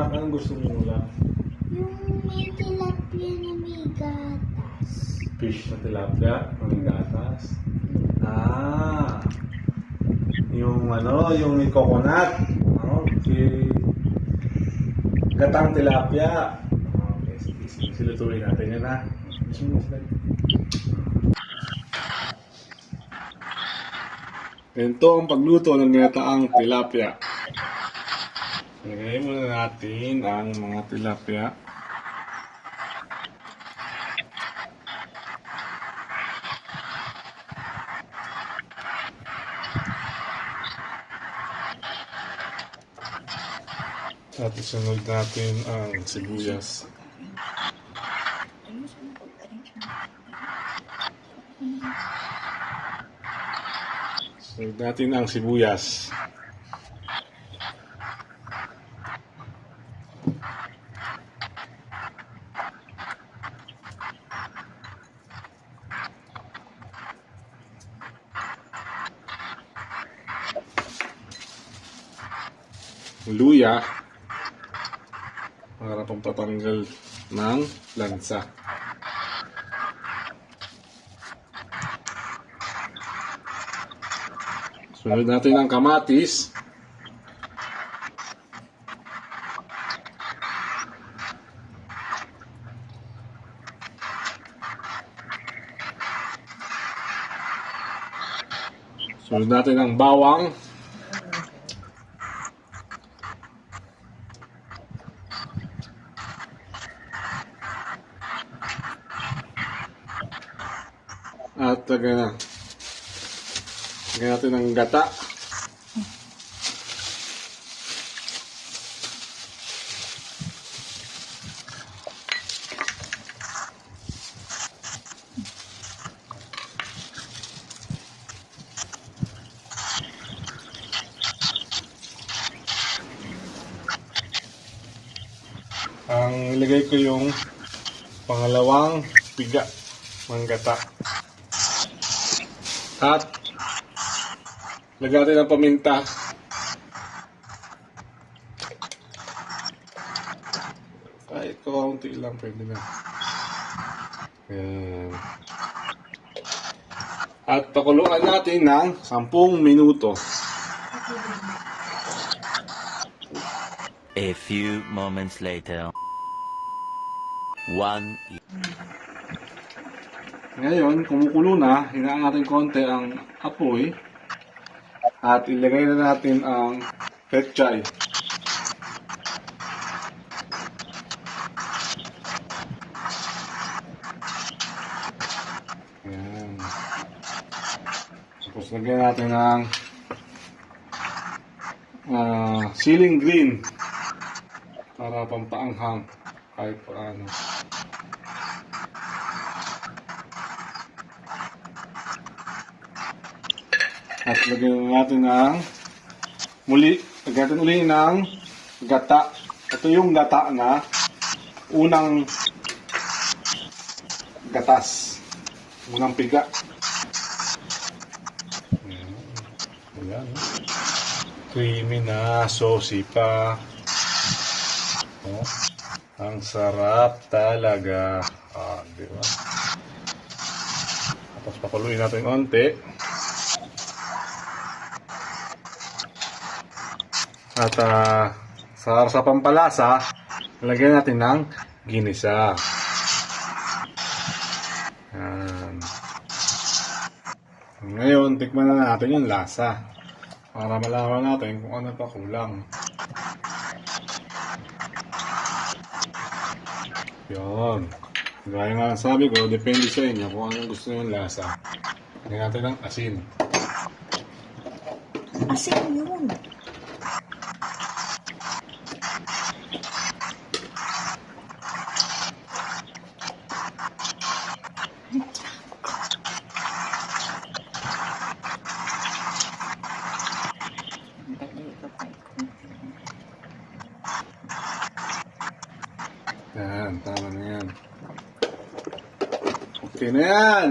Anong gusto mo ulam? Yung may tilapia na may gatas. Fish na tilapia, may gatas. Ah, yung yung may coconut. Okay. Gatang tilapia. Okay, sige. Silutuin natin yan ha. Ito ang pagluto ng ginataang tilapia. Ilagay muna natin ang mga tilapia. At isunod natin ang sibuyas. Sunod natin ang sibuyas. Luya para pampatanggal ng lansa. Sunod natin ang kamatis. Sunod natin ang bawang. At lagyan natin ng gata. Ang ilagay ko yung pangalawang piga ng gata. At lagyan natin ng paminta. Kahit kaunti lang pwede na. Ayan. At pakuluan natin ng 10 minuto. A few moments later. Ngayon, kumukulo na, hinaan natin konti ang apoy at ilagay na natin ang pechay. Ayan. Tapos lagyan natin ng siling green para pampaanghang kahit paano. At lagyan natin ng lagyan natin uli ng gata. Ito yung gata na unang gatas. Unang piga. Ayan. Creamy na, saucy pa. Oh, ang sarap talaga. Di ba? Tapos pakuluin natin konti. At sa pampalasa, lagyan natin ng ginisa. Yan. Ngayon, tikman na natin yung lasa. Para malaman natin kung ano pa kulang. Yan. Gaya nga sabi ko, depende sa inyo kung anong gusto nyo yung lasa. Lagyan natin ng asin. Asin yun. Yan, tama na yan. Okay na yan.